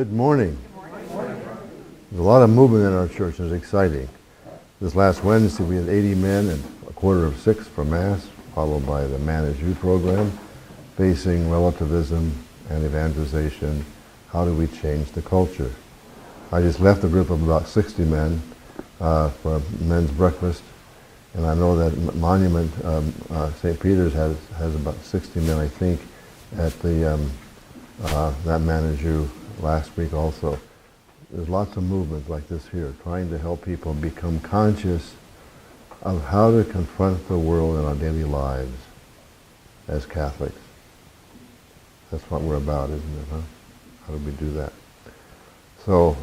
Good morning. There's a lot of movement in our church, and it's exciting. This last Wednesday we had 80 men and a quarter of 6 for Mass, followed by the Man as You program, facing relativism and evangelization. How do we change the culture? I just left a group of about 60 men for men's breakfast, and I know that Monument, St. Peter's has about 60 men, I think, at the that Man as You last week also. There's lots of movements like this here, trying to help people become conscious of how to confront the world in our daily lives as Catholics. That's what we're about, isn't it, huh? How do we do that? So,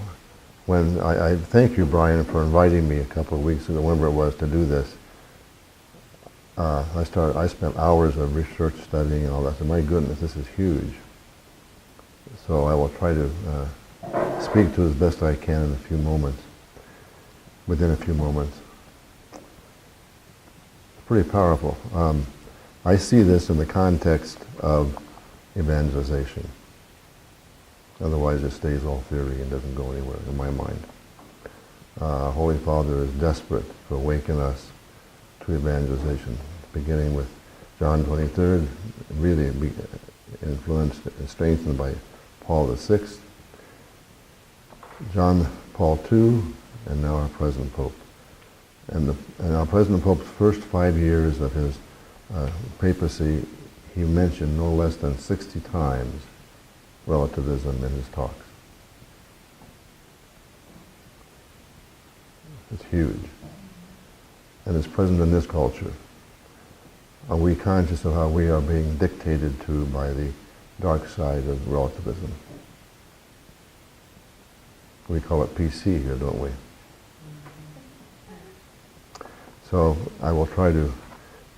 when I thank you, Brian, for inviting me a couple of weeks ago, whenever it was, to do this. I spent hours of research studying and all that. So my goodness, this is huge. So I will try to speak to it as best I can in a few moments, within a few moments. It's pretty powerful. I see this in the context of evangelization. Otherwise it stays all theory and doesn't go anywhere in my mind. Holy Father is desperate to awaken us to evangelization, beginning with John 23rd, really influenced and strengthened by Paul VI, John Paul II, and now our present Pope. And our present Pope's first 5 years of his papacy, he mentioned no less than 60 times relativism in his talks. It's huge. And it's present in this culture. Are we conscious of how we are being dictated to by the dark side of relativism? We call it PC here, don't we? So I will try to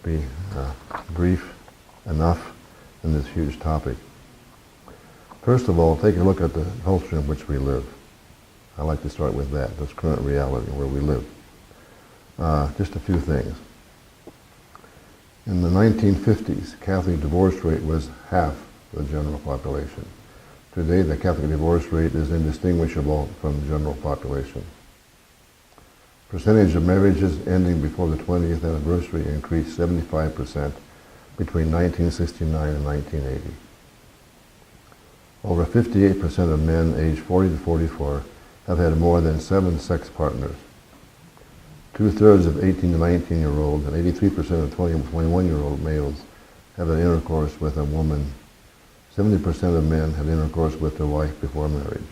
be brief enough in this huge topic. First of all, take a look at the culture in which we live. I like to start with that, this current reality where we live. Just a few things. In the 1950s, Catholic divorce rate was half the general population. Today, the Catholic divorce rate is indistinguishable from the general population. Percentage of marriages ending before the 20th anniversary increased 75% between 1969 and 1980. Over 58% of men aged 40 to 44 have had more than 7 sex partners. 2/3 of 18 to 19-year-olds and 83% of 20 and 21-year-old males have had intercourse with a woman. 70% of men had intercourse with their wife before marriage.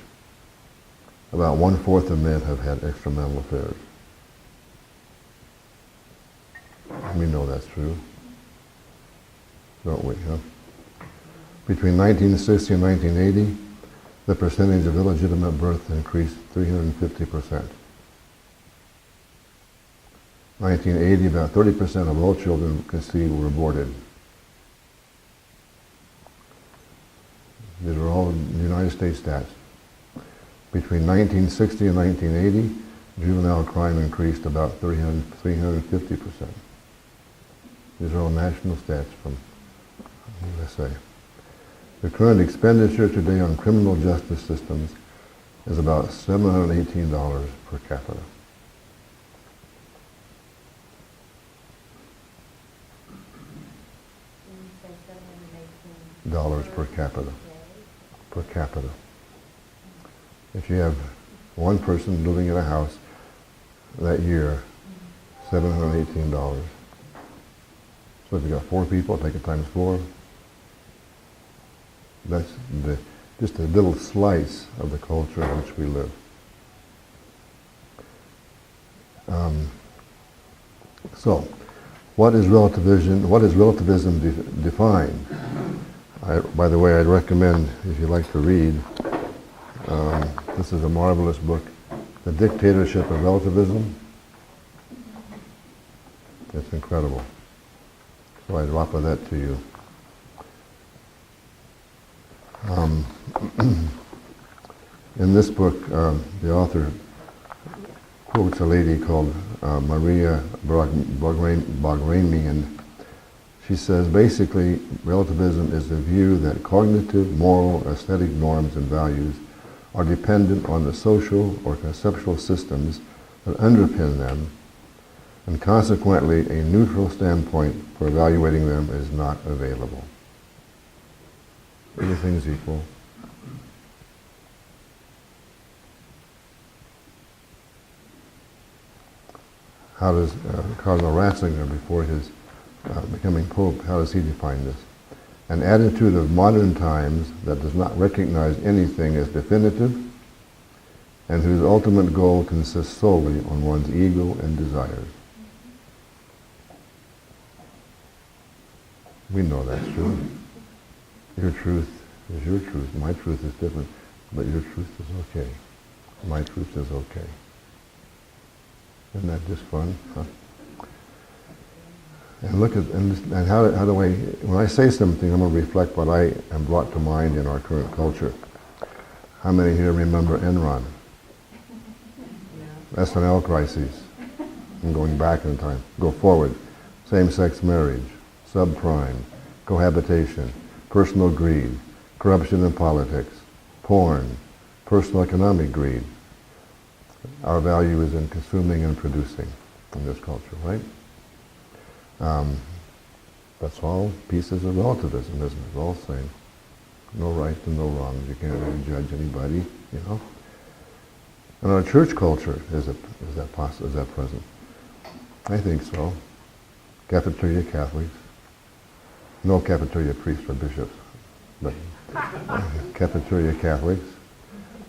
About 1/4 of men have had extramarital affairs. We know that's true, don't we, huh? Between 1960 and 1980, the percentage of illegitimate birth increased 350%. 1980, about 30% of all children conceived were aborted. These are all United States stats. Between 1960 and 1980, juvenile crime increased about 350%. These are all national stats from USA. The current expenditure today on criminal justice systems is about $718 per capita. Dollars per capita. Per capita. If you have one person living in a house that year, $718. So if you got 4 people, take it times 4. That's just a little slice of the culture in which we live. So, what is relativism? What is relativism defined? By the way, I'd recommend, if you like to read, this is a marvelous book, The Dictatorship of Relativism. It's incredible. So I'd offer that to you. In this book, the author quotes a lady called Maria Bagramian. She says, basically, relativism is the view that cognitive, moral, aesthetic norms and values are dependent on the social or conceptual systems that underpin them, and consequently a neutral standpoint for evaluating them is not available. Everything's equal. How does Cardinal Ratzinger, before his becoming Pope, how does he define this? An attitude of modern times that does not recognize anything as definitive and whose ultimate goal consists solely on one's ego and desires. We know that's true. Your truth is your truth. My truth is different, but your truth is okay. My truth is okay. Isn't that just fun? Huh? And look at, and how do I, when I say something, I'm going to reflect what I am brought to mind in our current culture. How many here remember Enron? S&L crises. I'm going back in time. Go forward. Same-sex marriage, subprime, cohabitation, personal greed, corruption in politics, porn, personal economic greed. Our value is in consuming and producing in this culture, right? That's all pieces of relativism, isn't it? It's all saying no right and no wrongs. You can't really judge anybody, you know. And our church culture, is that present? I think so. Cafeteria Catholics. No cafeteria priests or bishops, but cafeteria Catholics.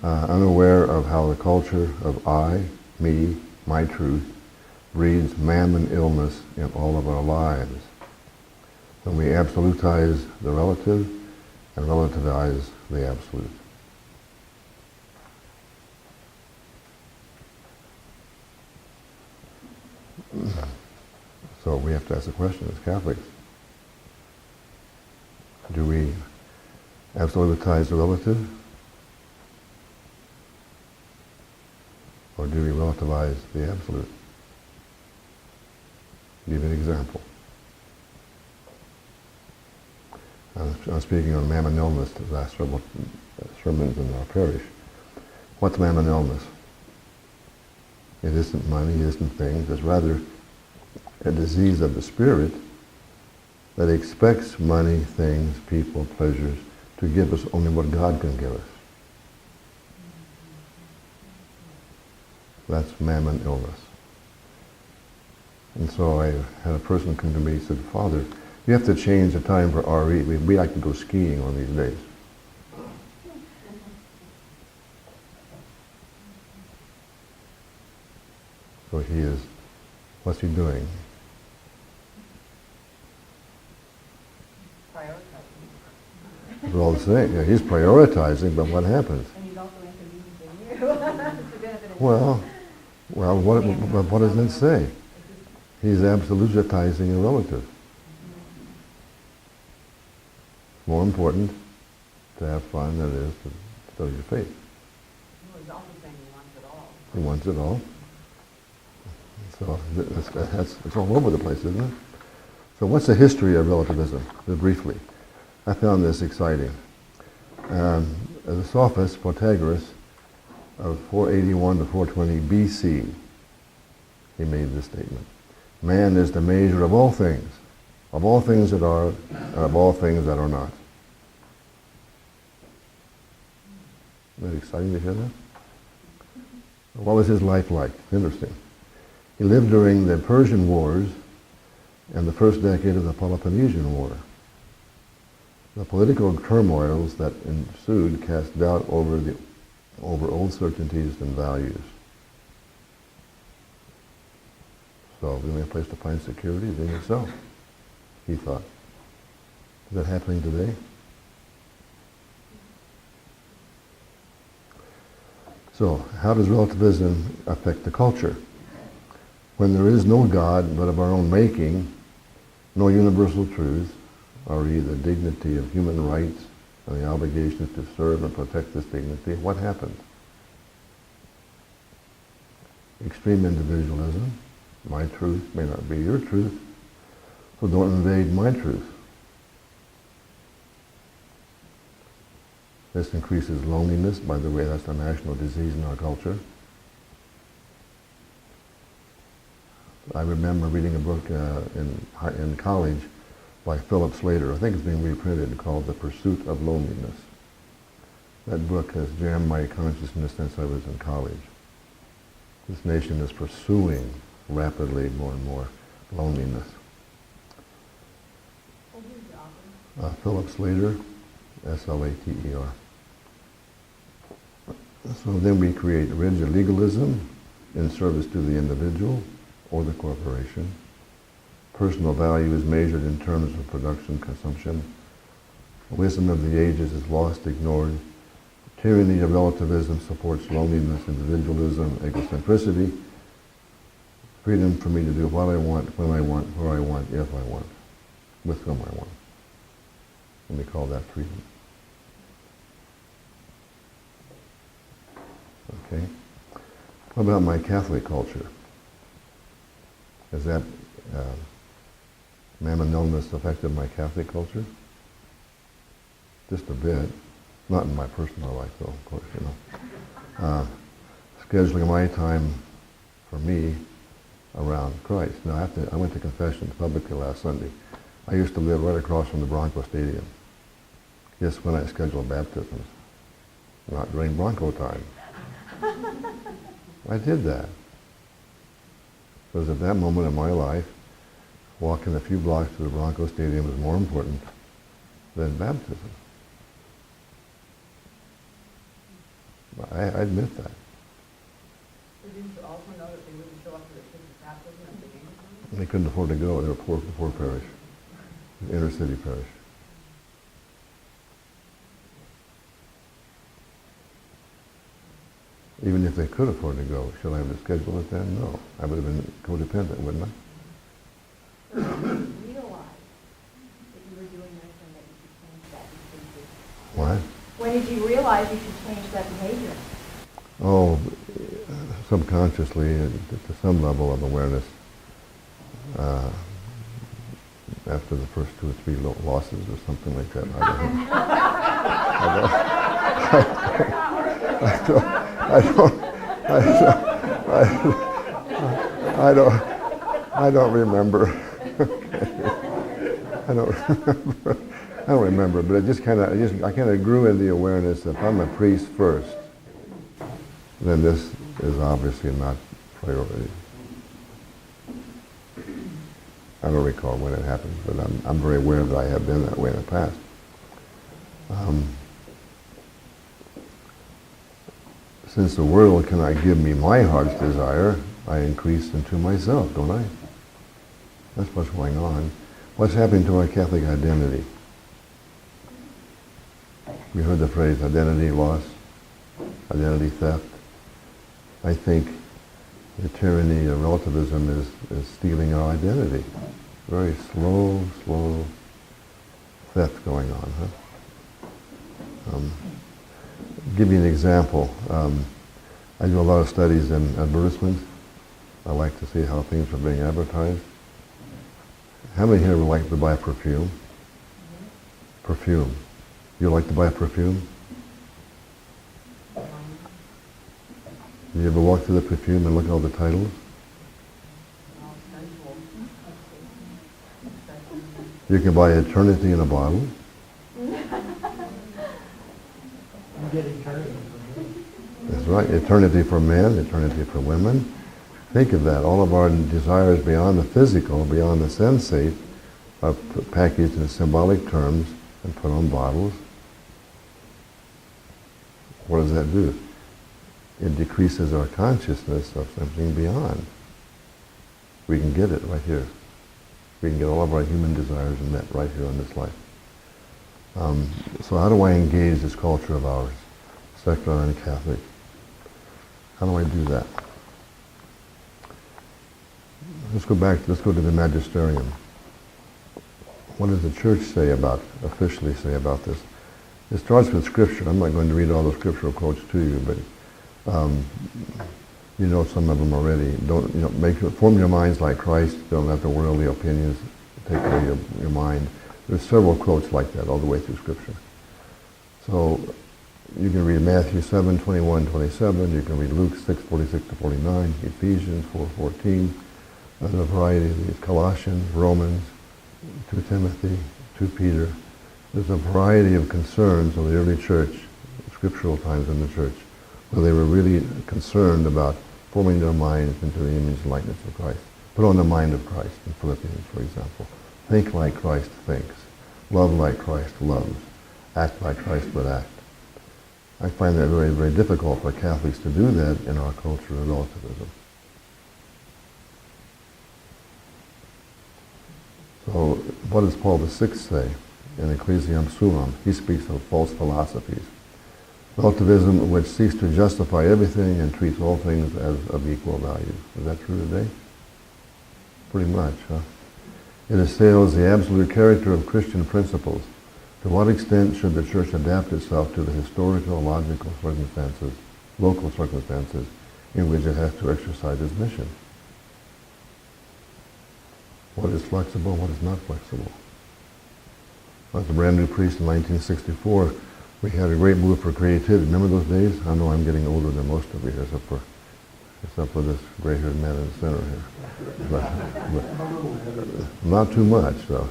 Unaware of how the culture of I, me, my truth breeds mammon illness in all of our lives. When we absolutize the relative and relativize the absolute. So we have to ask the question as Catholics. Do we absolutize the relative? Or do we relativize the absolute? Give an example. I'm speaking on mammon illness the last several sermons in our parish. What's mammon illness? It isn't money, it isn't things. It's rather a disease of the spirit that expects money, things, people, pleasures to give us only what God can give us. That's mammon illness. And so I had a person come to me and said, Father, you have to change the time for RE. We like to go skiing on these days. So he is, what's he doing? Prioritizing. We're all the same. Yeah, he's prioritizing, but what happens? And he's also inconveniencing you. To benefit himself. Well, what does that say? He's absolutizing a relative. More important to have fun than it is to study your faith. Well, he's also saying he wants it all. He wants it all. So it's all over the place, isn't it? So what's the history of relativism? Briefly. I found this exciting. As a sophist, Protagoras, of 481 to 420 BC, he made this statement. Man is the measure of all things that are, and of all things that are not. Isn't that exciting to hear that? What was his life like? Interesting. He lived during the Persian Wars and the first decade of the Peloponnesian War. The political turmoils that ensued cast doubt over old certainties and values. So the only place to find security is in yourself, he thought. Is that happening today? So how does relativism affect the culture? When there is no God but of our own making, no universal truth, i.e. the dignity of human rights and the obligations to serve and protect this dignity, what happens? Extreme individualism. My truth may not be your truth, so don't invade my truth. This increases loneliness. By the way, that's a national disease in our culture. I remember reading a book in college by Philip Slater. I think it's being reprinted, called The Pursuit of Loneliness. That book has jammed my consciousness since I was in college. This nation is pursuing rapidly more and more loneliness. Philip Slater, S-L-A-T-E-R. So then we create rigid legalism in service to the individual or the corporation. Personal value is measured in terms of production, consumption. Wisdom of the ages is lost, ignored. Tyranny of relativism supports loneliness, individualism, egocentricity. Freedom for me to do what I want, when I want, where I want, if I want, with whom I want. And we call that freedom. Okay. What about my Catholic culture? Has that mammon illness affected my Catholic culture? Just a bit. Not in my personal life, though, of course, you know. Scheduling my time for me around Christ. Now, I went to confession publicly last Sunday. I used to live right across from the Bronco Stadium. Guess when I scheduled baptisms? Not during Bronco time. I did that. Because at that moment in my life, walking a few blocks to the Bronco Stadium was more important than baptism. I admit that. But didn't you also know that they wouldn't show up for the kids' baptism at the game? They couldn't afford to go. They were poor parish, inner city parish. Even if they could afford to go, should I have scheduled it then? No. I would have been codependent, wouldn't I? Did you realize that you were doing this and that you should change that behavior? What? When did you realize you should change that behavior? Oh, subconsciously, to some level of awareness. After the first 2 or 3 losses or something like that. I don't remember. I don't remember, but I kind of grew in the awareness that if I'm a priest first, then this is obviously not priority. I don't recall when it happened, but I'm very aware that I have been that way in the past. Since the world cannot give me my heart's desire, I increase into myself, don't I? That's what's going on. What's happening to our Catholic identity? You heard the phrase identity loss, identity theft. I think the tyranny of relativism is stealing our identity. Very slow theft going on, huh? Give you an example. I do a lot of studies in advertisements. I like to see how things are being advertised. How many here would like to buy perfume? Perfume. You like to buy perfume? Do you ever walk through the perfume and look at all the titles? You can buy eternity in a bottle. You get eternity. That's right. Eternity for men, eternity for women. Think of that. All of our desires beyond the physical, beyond the sensate, are packaged in symbolic terms and put on bottles. What does that do? It decreases our consciousness of something beyond. We can get it right here. We can get all of our human desires met right here in this life. So how do I engage this culture of ours, secular and Catholic? How do I do that? Let's go to the magisterium. What does the church officially say about this? It starts with scripture. I'm not going to read all the scriptural quotes to you, but you know some of them already. Form your minds like Christ. Don't let the worldly opinions take away your mind. There's several quotes like that all the way through scripture. So You can read Matthew 7, 21, 27. You can read Luke 6, 46 to 49, Ephesians 4, 14. There's a variety of these. Colossians, Romans, 2 Timothy, 2 Peter. There's a variety of concerns of the early church, scriptural times in the church, where they were really concerned about forming their minds into the image and likeness of Christ. Put on the mind of Christ in Philippians, for example. Think like Christ thinks. Love like Christ loves. Act like Christ would act. I find that very, very difficult for Catholics to do that in our culture of relativism. So what does Paul VI say in Ecclesiam Sulam? He speaks of false philosophies. Relativism which seeks to justify everything and treats all things as of equal value. Is that true today? Pretty much, huh? It assails the absolute character of Christian principles. To what extent should the Church adapt itself to the historical, logical circumstances, local circumstances, in which it has to exercise its mission? What is flexible, what is not flexible? As a brand new priest in 1964, we had a great move for creativity. Remember those days? I know I'm getting older than most of you here, except for this gray-haired man in the center here. But not too much, though.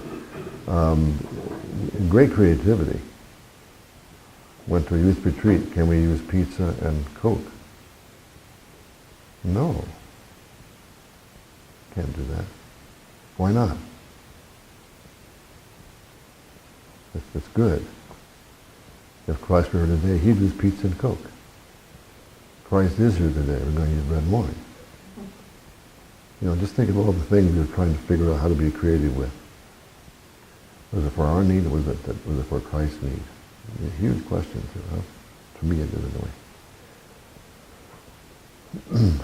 Great creativity. Went to a youth retreat. Can we use pizza and Coke? No. Can't do that. Why not? It's good. If Christ were here today, he'd use pizza and Coke. Christ is here today. We're going to use bread and wine. You know, just think of all the things we're trying to figure out how to be creative with. Was it for our need, or was it for Christ's need? Huge questions here, huh? To me, it did anyway.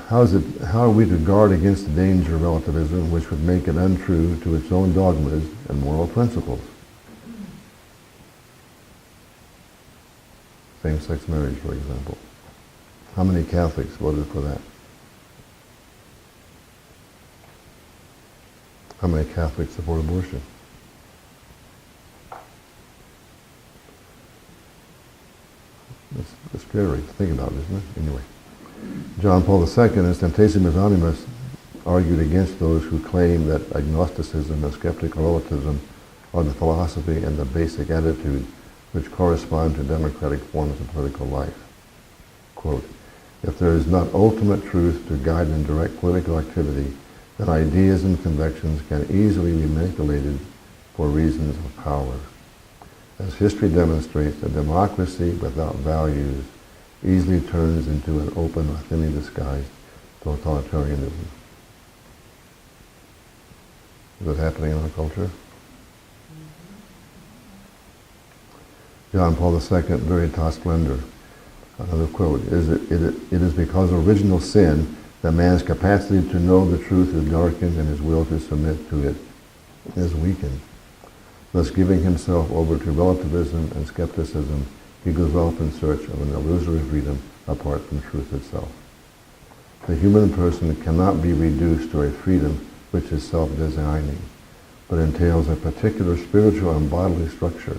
How are we to guard against the danger of relativism, which would make it untrue to its own dogmas and moral principles? Same-sex marriage, for example. How many Catholics voted for that? How many Catholics support abortion? It's scary to think about, isn't it? Anyway. John Paul II, in his Tentationis Animus, argued against those who claim that agnosticism and skeptical relativism are the philosophy and the basic attitude which correspond to democratic forms of political life. Quote, if there is not ultimate truth to guide and direct political activity, then ideas and convictions can easily be manipulated for reasons of power. As history demonstrates, a democracy without values easily turns into an open or thinly disguised totalitarianism. Is that happening in our culture? John Paul II, Veritas Splendor, another quote, it is because of original sin that man's capacity to know the truth is darkened and his will to submit to it is weakened. Thus, giving himself over to relativism and skepticism, he goes off in search of an illusory freedom apart from truth itself. The human person cannot be reduced to a freedom which is self-designing, but entails a particular spiritual and bodily structure,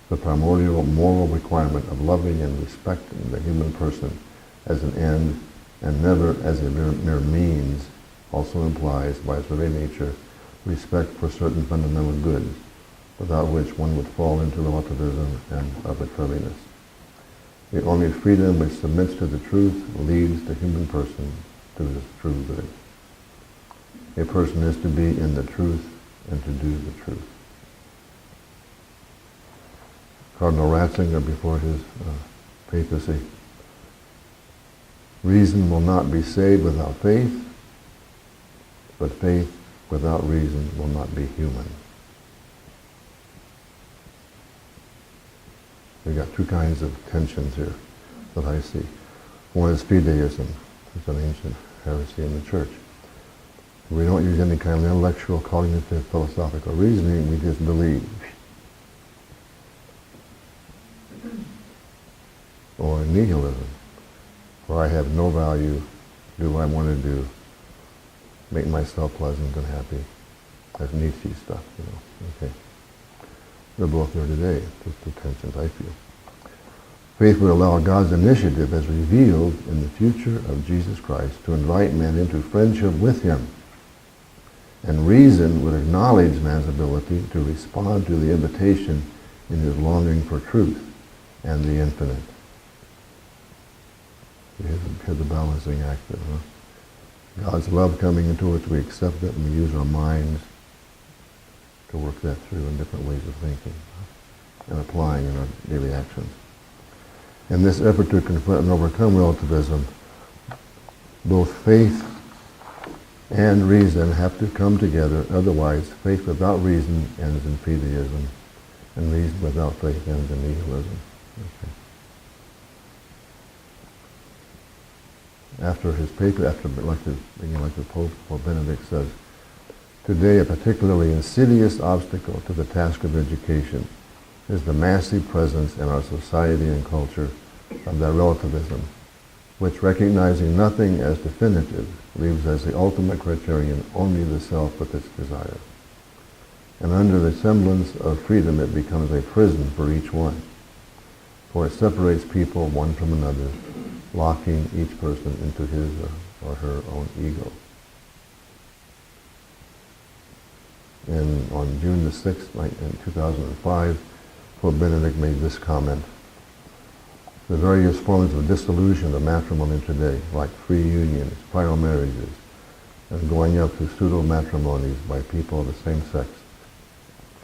the primordial moral requirement of loving and respecting the human person as an end and never as a mere means also implies, by its very nature, respect for certain fundamental goods, without which one would fall into relativism and arbitrariness. The only freedom which submits to the truth leads the human person to his true good. A person is to be in the truth and to do the truth. Cardinal Ratzinger, before his papacy, reason will not be saved without faith, but faith without reason will not be human. We've got two kinds of tensions here that I see. One is fideism. It's an ancient heresy in the church. We don't use any kind of intellectual, cognitive, philosophical reasoning. We just believe. Or nihilism, where I have no value, do what I want to do, make myself pleasant and happy. That's Nietzsche stuff, you know. Okay. They're both there today, just two tensions, I feel. Faith would allow God's initiative as revealed in the future of Jesus Christ to invite man into friendship with him. And reason would acknowledge man's ability to respond to the invitation in his longing for truth and the infinite. Here's the balancing act there, huh? God's love coming into us, we accept it, and we use our minds to work that through in different ways of thinking and applying in our daily actions. In this effort to confront and overcome relativism, both faith and reason have to come together. Otherwise, faith without reason ends in fideism, and reason without faith ends in nihilism. Okay. After his paper, being elected Pope Benedict says, today a particularly insidious obstacle to the task of education is the massive presence in our society and culture of that relativism, which, recognizing nothing as definitive, leaves as the ultimate criterion only the self with its desire. And under the semblance of freedom it becomes a prison for each one, for it separates people one from another, locking each person into his or her own ego. And on June the 6th, in 2005, Pope Benedict made this comment: the various forms of dissolution of matrimony today, like free unions, prior marriages, and going up to pseudo-matrimonies by people of the same sex,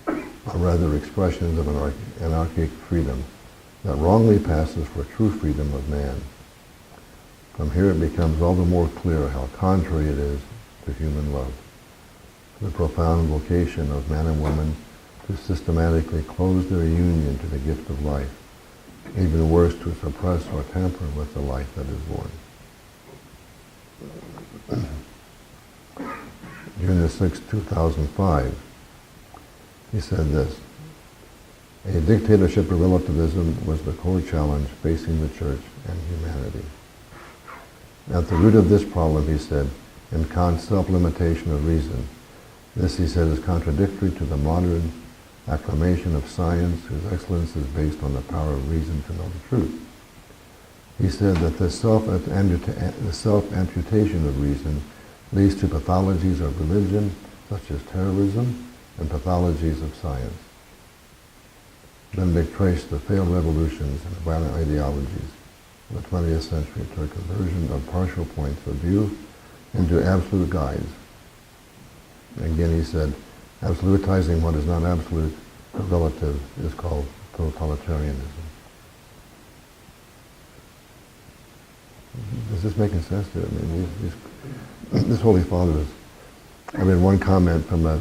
are rather expressions of anarchic freedom that wrongly passes for true freedom of man. From here it becomes all the more clear how contrary it is to human love, to the profound vocation of man and woman to systematically close their union to the gift of life, even worse, to suppress or tamper with the life that is born. June the 6th, 2005, he said this: a dictatorship of relativism was the core challenge facing the church and humanity. At the root of this problem, he said, in Kant's self-limitation of reason. This, he said, is contradictory to the modern acclamation of science, whose excellence is based on the power of reason to know the truth. He said that the self-amputation of reason leads to pathologies of religion, such as terrorism, and pathologies of science. Benedict traced the failed revolutions and violent ideologies of the 20th century to a conversion of partial points of view into absolute guides. Again, he said, absolutizing what is not absolute or relative is called totalitarianism. Is this making sense to you? I mean, this Holy Father is, I read one comment from a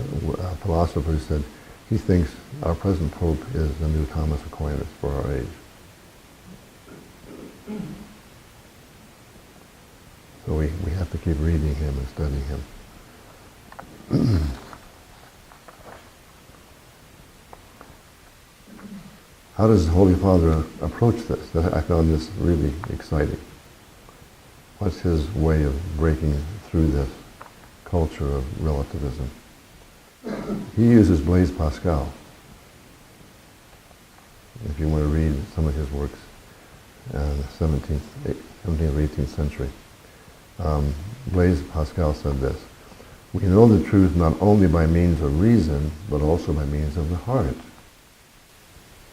philosopher who said he thinks our present Pope is the new Thomas Aquinas for our age. So we have to keep reading him and studying him. How does the Holy Father approach this? I found this really exciting. What's his way of breaking through this culture of relativism? He uses Blaise Pascal. If you want to read some of his works in the 17th or 18th century. Blaise Pascal said this: we know the truth not only by means of reason, but also by means of the heart.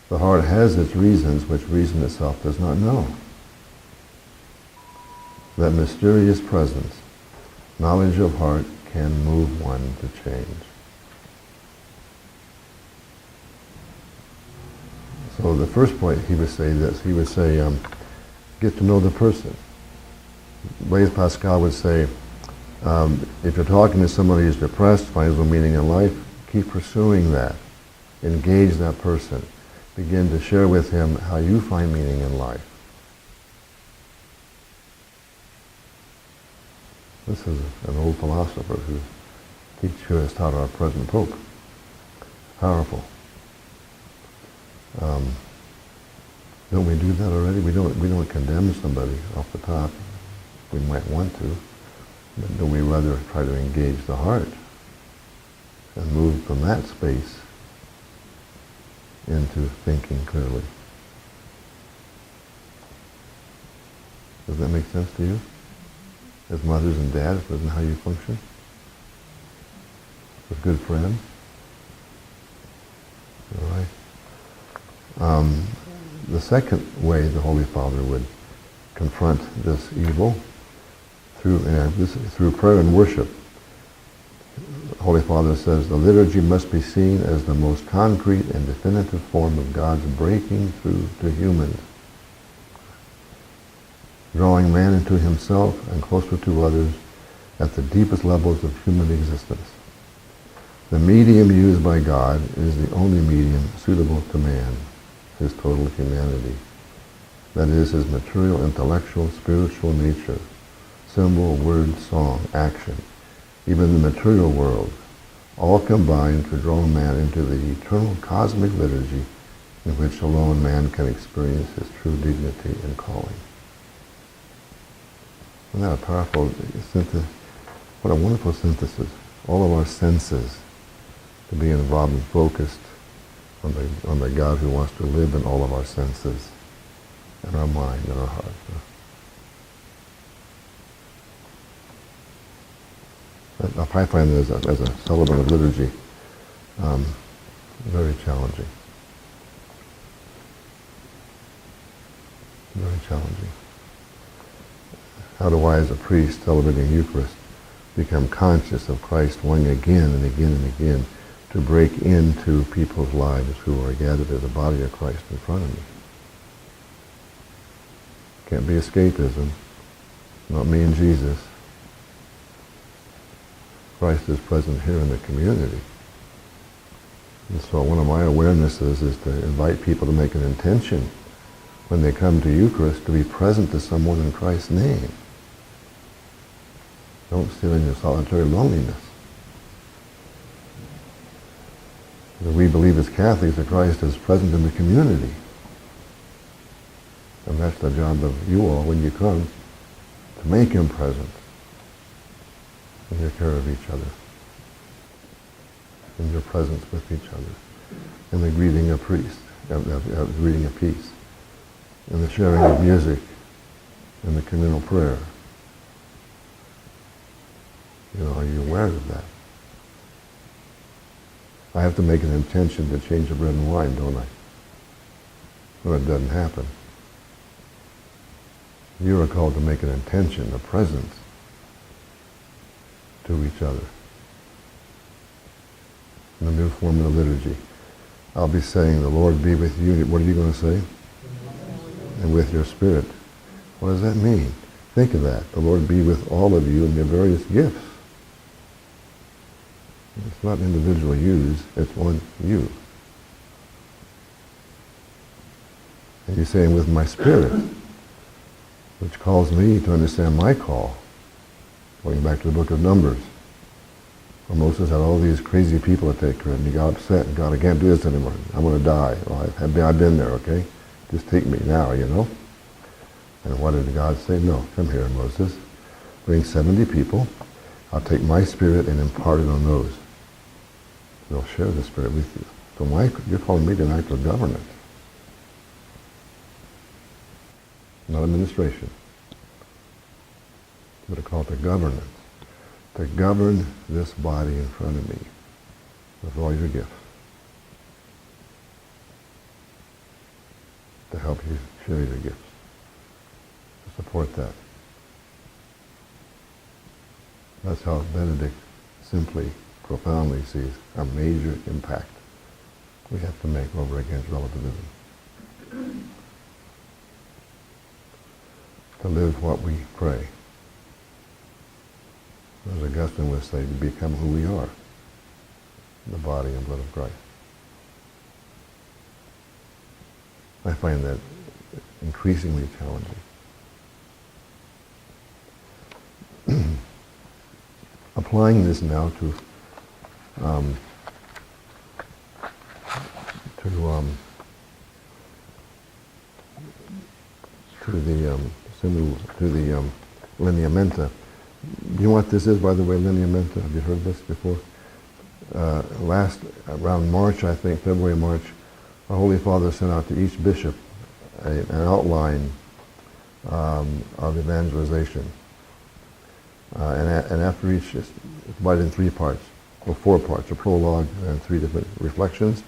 The heart has its reasons which reason itself does not know. That mysterious presence, knowledge of heart, can move one to change. So the first point, he would say this. He would say, get to know the person. Blaise Pascal would say, if you're talking to somebody who's depressed, finds no meaning in life, keep pursuing that. Engage that person. Begin to share with him how you find meaning in life. This is an old philosopher who has taught our present Pope. Powerful. Don't we do that already? We don't condemn somebody off the top. We might want to, but do we rather try to engage the heart and move from that space into thinking clearly? Does that make sense to you? As mothers and dads, isn't how you function? As good friends? All right. The second way the Holy Father would confront this evil through prayer and worship. The Holy Father says the liturgy must be seen as the most concrete and definitive form of God's breaking through to humans, drawing man into himself and closer to others at the deepest levels of human existence. The medium used by God is the only medium suitable to man, his total humanity. That is, his material, intellectual, spiritual nature, symbol, word, song, action, even the material world, all combine to draw man into the eternal cosmic liturgy in which alone man can experience his true dignity and calling. Isn't that a powerful synthesis? What a wonderful synthesis. All of our senses to be involved and focused on the God who wants to live in all of our senses, in our mind, in our heart. I find it as a celebrant of liturgy very challenging. Very challenging. How do I, as a priest celebrating Eucharist, become conscious of Christ wanting again and again and again to break into people's lives who are gathered as the body of Christ in front of me? Can't be escapism. Not me and Jesus. Christ is present here in the community. And so one of my awarenesses is to invite people to make an intention when they come to Eucharist to be present to someone in Christ's name. Don't sit in your solitary loneliness. Because we believe as Catholics that Christ is present in the community. And that's the job of you all when you come, to make him present in your care of each other, in your presence with each other, in the greeting of priest, greeting of peace, in the sharing of music, in the communal prayer. Are you aware of that? I have to make an intention to change the bread and wine, don't I? Or it doesn't happen. You are called to make an intention, a presence to each other. In the new form of the liturgy, I'll be saying, the Lord be with you. What are you going to say? And with your spirit. What does that mean? Think of that. The Lord be with all of you in your various gifts. It's not individual yous, it's one you. And he's saying, with my spirit, which calls me to understand my call. Going back to the book of Numbers, where Moses had all these crazy people to take care of, and he got upset, and God, I can't do this anymore. I'm going to die. Well, I've been there, okay? Just take me now, And what did God say? No, come here, Moses. Bring 70 people. I'll take my spirit and impart it on those. They'll share the spirit with you. So you're calling me tonight to govern it. Not administration. But a call to governance. To govern this body in front of me with all your gifts. To help you share your gifts. To support that. That's how Benedict simply, profoundly sees a major impact we have to make over against relativism. To live what we pray. As Augustine would say, to become who we are, the body and blood of Christ. I find that increasingly challenging. Applying this now to the lineamenta. Do you know what this is, by the way, lineamenta? Have you heard this before? Around March, I think, February, March, our Holy Father sent out to each bishop an outline of evangelization. And after each, it's divided in 3 parts, or 4 parts, a prologue and 3 different reflections,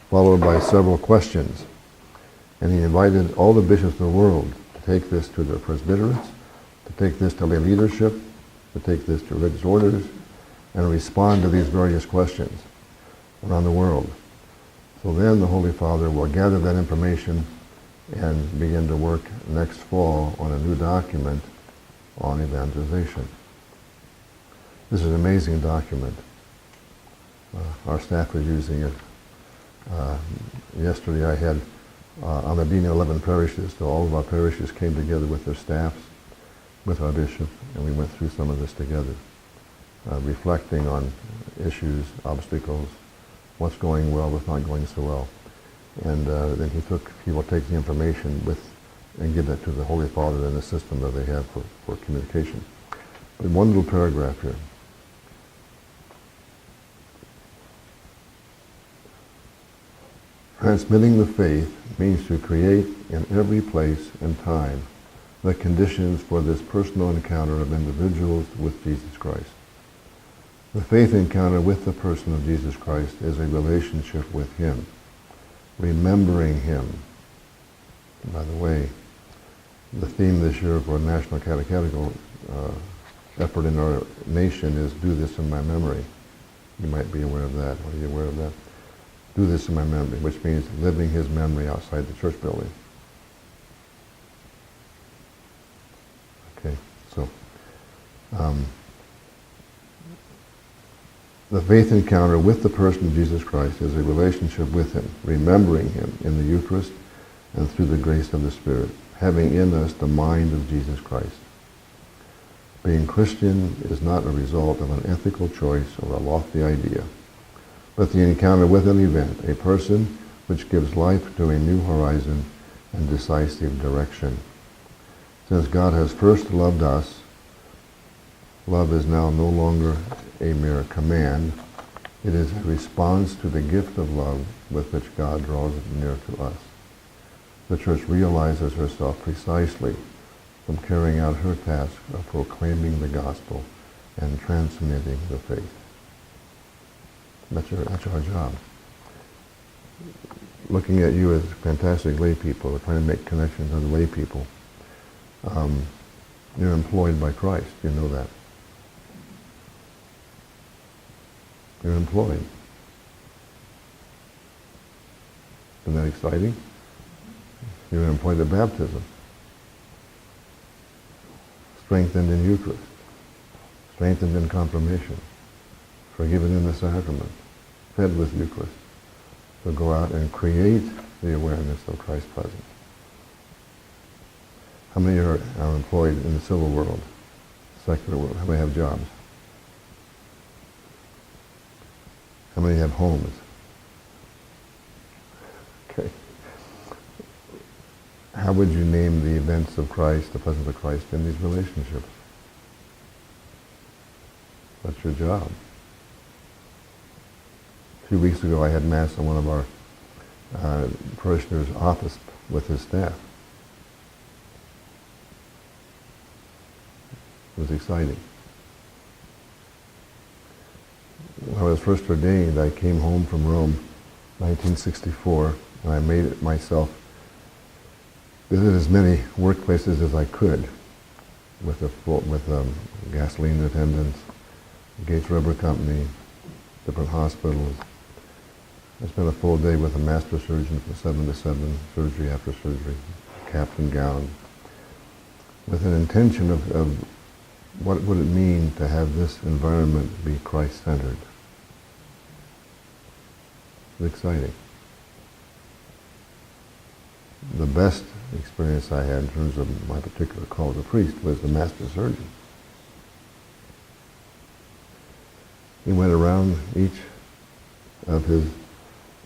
followed by several questions. And he invited all the bishops of the world to take this to their presbyterates, to take this to lay leadership, to take this to religious orders, and respond to these various questions around the world. So then the Holy Father will gather that information and begin to work next fall on a new document on evangelization. This is an amazing document. Our staff was using it. Yesterday I had, on the Dean of 11 parishes, so all of our parishes came together with their staffs, with our bishop, and we went through some of this together, reflecting on issues, obstacles, what's going well, what's not going so well. And then he will take the information and give that to the Holy Father in the system that they have for communication. But one little paragraph here. Transmitting the faith means to create in every place and time the conditions for this personal encounter of individuals with Jesus Christ. The faith encounter with the person of Jesus Christ is a relationship with Him, remembering Him. By the way, the theme this year for National Catechetical effort in our nation is "Do this in my memory." You might be aware of that. Are you aware of that? Do this in my memory, which means living His memory outside the church building. Okay, so the faith encounter with the person of Jesus Christ is a relationship with Him, remembering Him in the Eucharist and through the grace of the Spirit, having in us the mind of Jesus Christ. Being Christian is not a result of an ethical choice or a lofty idea, but the encounter with an event, a person which gives life to a new horizon and decisive direction. Since God has first loved us, love is now no longer a mere command. It is a response to the gift of love with which God draws near to us. The Church realizes herself precisely from carrying out her task of proclaiming the gospel and transmitting the faith. That's our job. Looking at you as fantastic lay people, we're trying to make connections with lay people. You're employed by Christ. You know that. You're employed. Isn't that exciting? You're employed at baptism. Strengthened in Eucharist. Strengthened in confirmation. Forgiven in the sacrament. Fed with Eucharist. So go out and create the awareness of Christ's presence. How many are employed in the civil world, secular world? How many have jobs? How many have homes? Okay. How would you name the events of Christ, the presence of Christ in these relationships? That's your job. A few weeks ago I had Mass in one of our parishioners' office with his staff. It was exciting. When I was first ordained, I came home from Rome, 1964, and I made it myself. Visited as many workplaces as I could, with gasoline attendants, Gates Rubber Company, different hospitals. I spent a full day with a master surgeon from 7 to 7, surgery after surgery, capped and gowned, with an intention of what would it mean to have this environment be Christ-centered. It's exciting. The best experience I had in terms of my particular call as a priest was the master surgeon. He went around each of his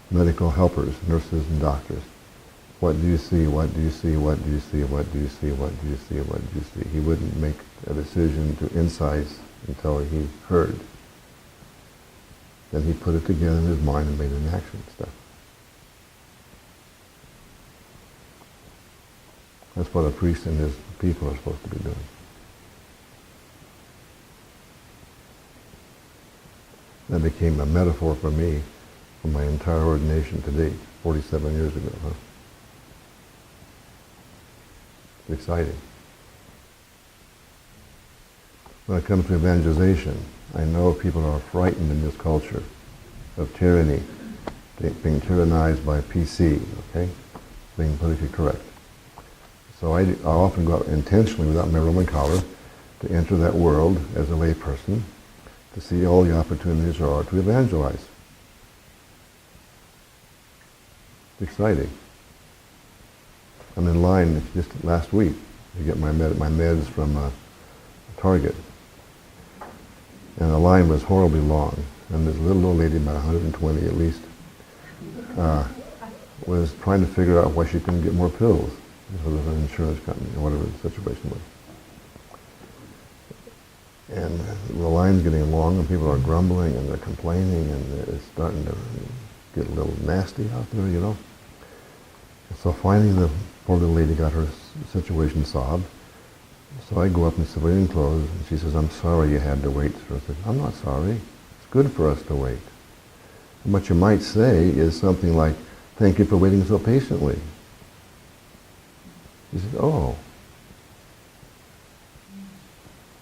medical helpers, nurses and doctors. What do you see? What do you see? What do you see? What do you see? What do you see? What do you see? He wouldn't make a decision to incise until he heard. Then he put it together in his mind and made an action step. That's what a priest and his people are supposed to be doing. That became a metaphor for me for my entire ordination to date, 47 years ago. Huh? It's exciting. When it comes to evangelization, I know people are frightened in this culture of tyranny, being tyrannized by PC, okay? Being politically correct. So I often go out intentionally without my Roman collar to enter that world as a layperson, to see all the opportunities there are to evangelize. It's exciting. I'm in line just last week to get my meds from Target. And the line was horribly long. And this little old lady, about 120 at least, was trying to figure out why she couldn't get more pills. So there's an insurance company, or whatever the situation was. And the line's getting long, and people are grumbling, and they're complaining, and it's starting to get a little nasty out there, you know. So finally, the poor little lady got her situation solved. So I go up in civilian clothes, and she says, "I'm sorry you had to wait, sir." I said, "I'm not sorry. It's good for us to wait." And what you might say is something like, "Thank you for waiting so patiently." He said, "Oh."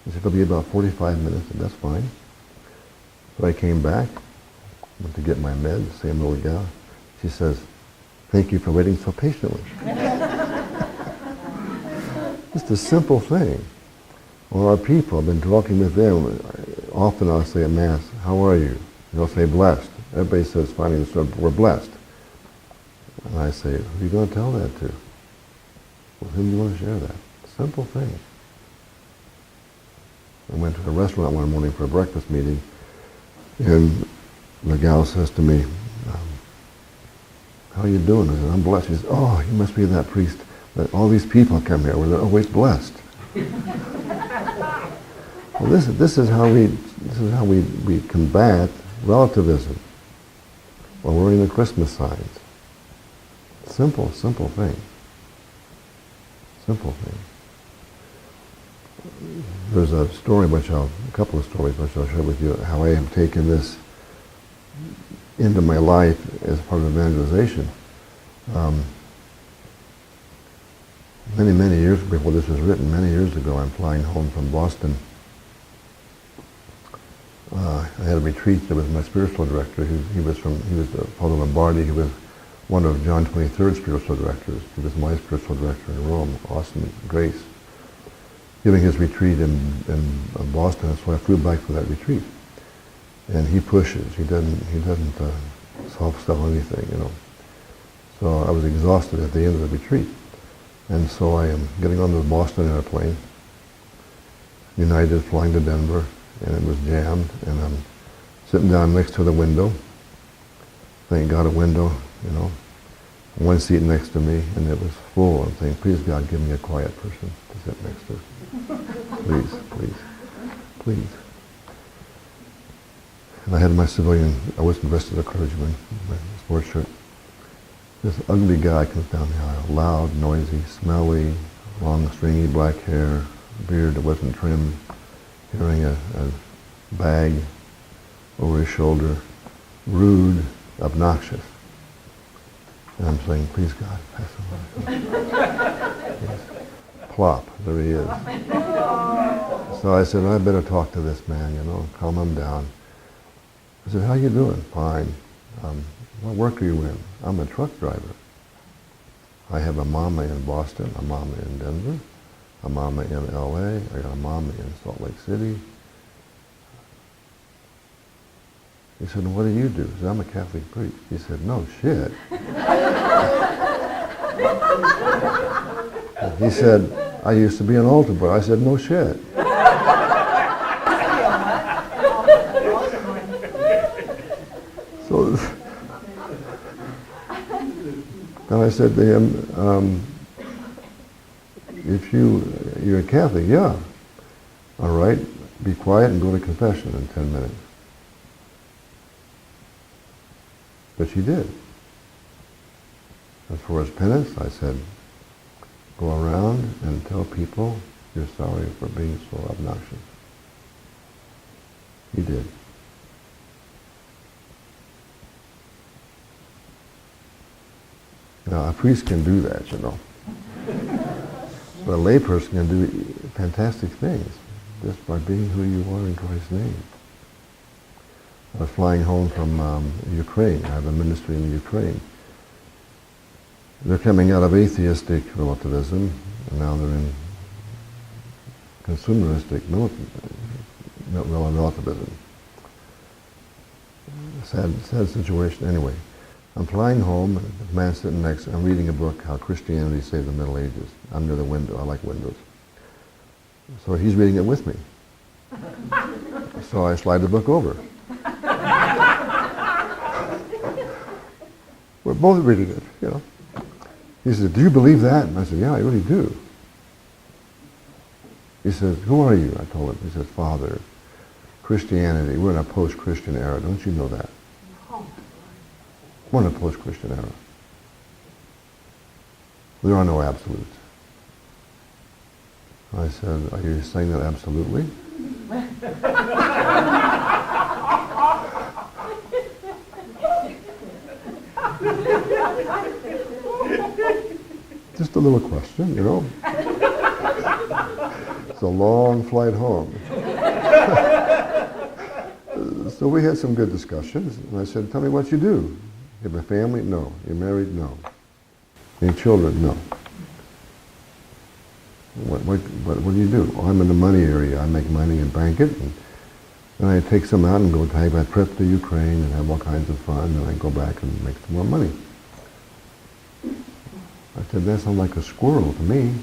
He said, "It'll be about 45 minutes," and that's fine. So I came back, went to get my meds, same little gal. She says, "Thank you for waiting so patiently." Just a simple thing. Well, our people, I've been talking with them. Often I'll say at Mass, "How are you?" They'll say, "Blessed." Everybody says, finally, "We're blessed." And I say, "Who are you going to tell that to? With whom do you want to share that?" Simple thing. I went to a restaurant one morning for a breakfast meeting, and the gal says to me, "How are you doing?" I said, "I'm blessed." She says, "Oh, you must be that priest that all these people come here where they're always blessed." Well, this is how we combat relativism while wearing the Christmas signs. Simple thing. Simple thing. There's a couple of stories which I'll share with you, how I have taken this into my life as part of evangelization. Many years before this was written, many years ago, I'm flying home from Boston. I had a retreat. There was my spiritual director. He was Father Lombardi. He was one of John 23rd's spiritual directors. He was my spiritual director in Rome, Austin Grace, giving his retreat in Boston. So I flew back for that retreat. And he pushes. He doesn't soft-sell anything, you know. So I was exhausted at the end of the retreat. And so I am getting on the Boston airplane, United flying to Denver, and it was jammed, and I'm sitting down next to the window. Thank God a window, you know. One seat next to me, and it was full. I'm saying, "Please God, give me a quiet person to sit next to. Please. And I had my civilian, I wasn't dressed as a clergyman, my sports shirt. This ugly guy comes down the aisle, loud, noisy, smelly, long, stringy black hair, beard that wasn't trimmed, carrying a bag over his shoulder, rude, obnoxious. And I'm saying, "Please God, pass him by." Yes. Plop, there he is. So I said, "I better talk to this man, you know, calm him down." I said, "How you doing?" "Fine. What work are you in?" "I'm a truck driver. I have a mama in Boston, a mama in Denver, a mama in LA, I got a mama in Salt Lake City." He said, "What do you do?" I said, "I'm a Catholic priest." He said, "No shit." He said, "I used to be an altar boy." I said, "No shit." So, and I said to him, "If you're a Catholic, yeah. All right, be quiet and go to confession in 10 minutes. But she did. As for his penance, I said, Go around and tell people you're sorry for being so obnoxious. He did. Now, a priest can do that, you know. But a layperson can do fantastic things just by being who you are in Christ's name. I was flying home from Ukraine. I have a ministry in Ukraine. They're coming out of atheistic relativism, and now they're in consumeristic relativism. Sad situation. Anyway, I'm flying home, the man sitting next, I'm reading a book, How Christianity Saved the Middle Ages. I'm near the window, I like windows. So he's reading it with me. So I slide the book over. We're both reading it, you know. He says, do you believe that? And I said, yeah, I really do. He says, who are you? I told him. He says, Father, Christianity, we're in a post-Christian era. Don't you know that? We're in a post-Christian era. There are no absolutes. I said, are you saying that absolutely? Just a little question, you know. It's a long flight home. So we had some good discussions, and I said, tell me what you do. You have a family? No. You're married? No. Any children? No. What do you do? Oh, I'm in the money area. I make money and bank it, and then I take some out and go take a trip to Ukraine and have all kinds of fun, and I go back and make some more money. I said, that sounds like a squirrel to me.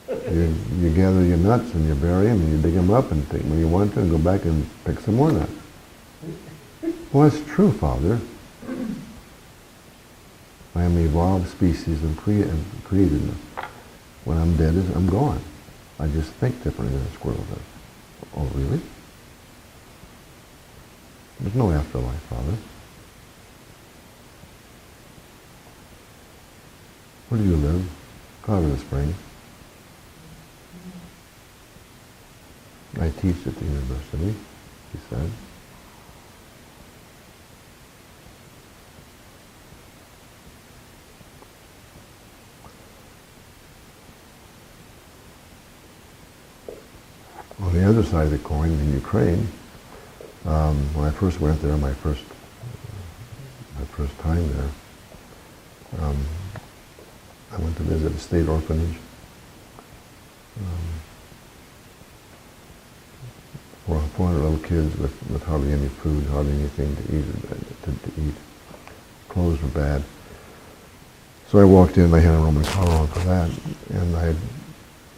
You gather your nuts and you bury them and you dig them up and take when you want to and go back and pick some more nuts. Well, that's true, Father. I am an evolved species of createdness. When I'm dead, I'm gone. I just think differently than a squirrel does. Oh, really? There's no afterlife, Father. Where do you live? Colorado Springs. I teach at the university, he said. On the other side of the coin, in Ukraine, when I first went there, my first time there, I went to visit a state orphanage. 400 little kids with hardly any food, hardly anything to eat. Clothes were bad. So I walked in, I had a Roman collar on for that, and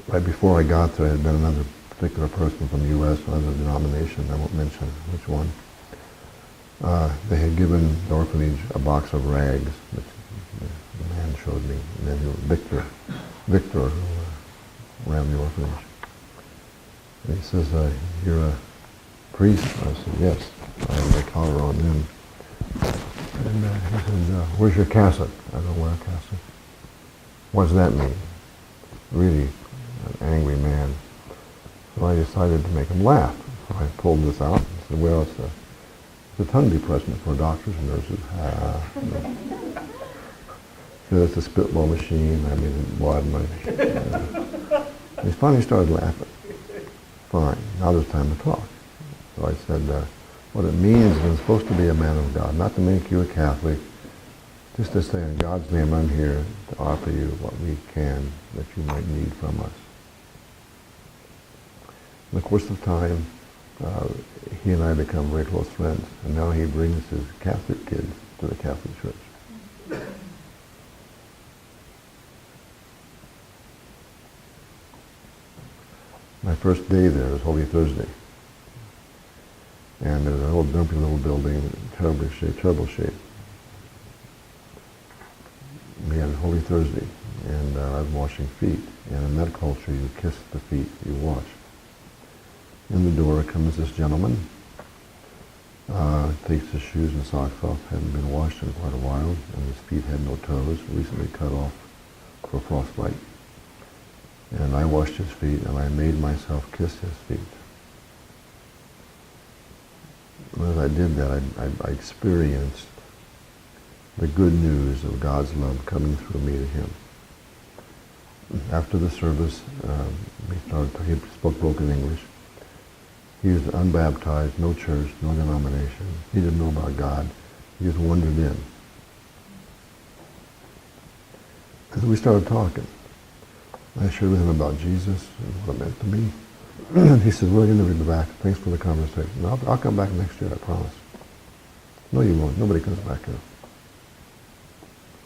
right before I got there, had been another particular person from the U.S., another denomination, I won't mention which one. They had given the orphanage a box of rags, which the man showed me, and then Victor, who ran the orphanage. And he says, you're a priest? I said, yes. I had my collar on then. And he said, where's your cassock? I don't wear a cassock. What does that mean? Really, an angry man. So I decided to make him laugh. So I pulled this out and said, well, it's a tongue depressant for doctors and nurses. So it's a spitball machine. I mean, blood. He finally started laughing. Fine, now there's time to talk. So I said, what it means is I'm supposed to be a man of God, not to make you a Catholic, just to say in God's name I'm here to offer you what we can that you might need from us. In the course of time, he and I become very close friends, and now he brings his Catholic kids to the Catholic Church. My first day there was Holy Thursday. And there was an old dumpy little building, terrible shape. We had Holy Thursday, and I was washing feet. And in that culture, you kiss the feet you wash. In the door comes this gentleman, takes his shoes and socks off, hadn't been washed in quite a while, and his feet had no toes, recently cut off for frostbite. And I washed his feet, and I made myself kiss his feet. And as I did that, I experienced the good news of God's love coming through me to him. After the service, he spoke broken English. He was unbaptized, no church, no denomination. He didn't know about God. He just wandered in. And so we started talking. I shared with him about Jesus and what it meant to me. And he said, well, you'll never be back. Thanks for the conversation. I'll come back next year, I promise. No, you won't. Nobody comes back here.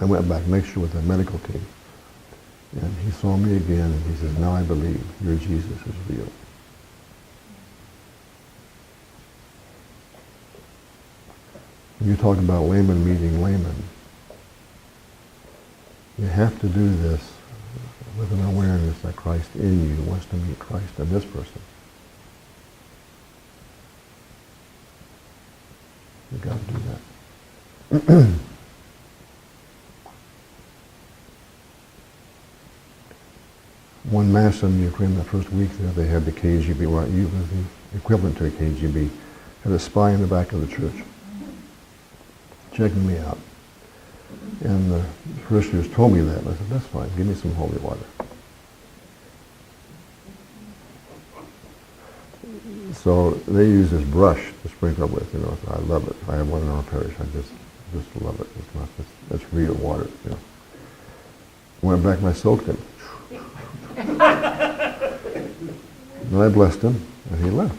I went back next year with the medical team. And he saw me again, and he says, now I believe your Jesus is real. When you talk about layman meeting layman, you have to do this with an awareness that Christ in you wants to meet Christ in this person. You've got to do that. One mass in Ukraine, the first week there, they had the KGB, what was the equivalent to a KGB, had a spy in the back of the church, checking me out. And the parishioners told me that, and I said, that's fine, give me some holy water. So they use this brush to sprinkle with, so I love it. I have one in our parish, I just love it. It's real water, Went back and I soaked him. And I blessed him, and he left.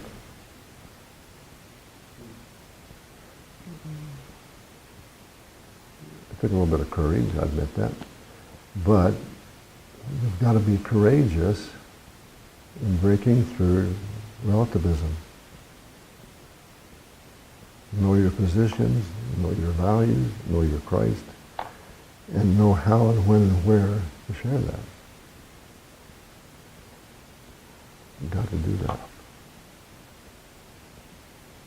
It took a little bit of courage, I admit that. But you've got to be courageous in breaking through relativism. Know your positions, know your values, know your Christ, and know how and when and where to share that. You've got to do that.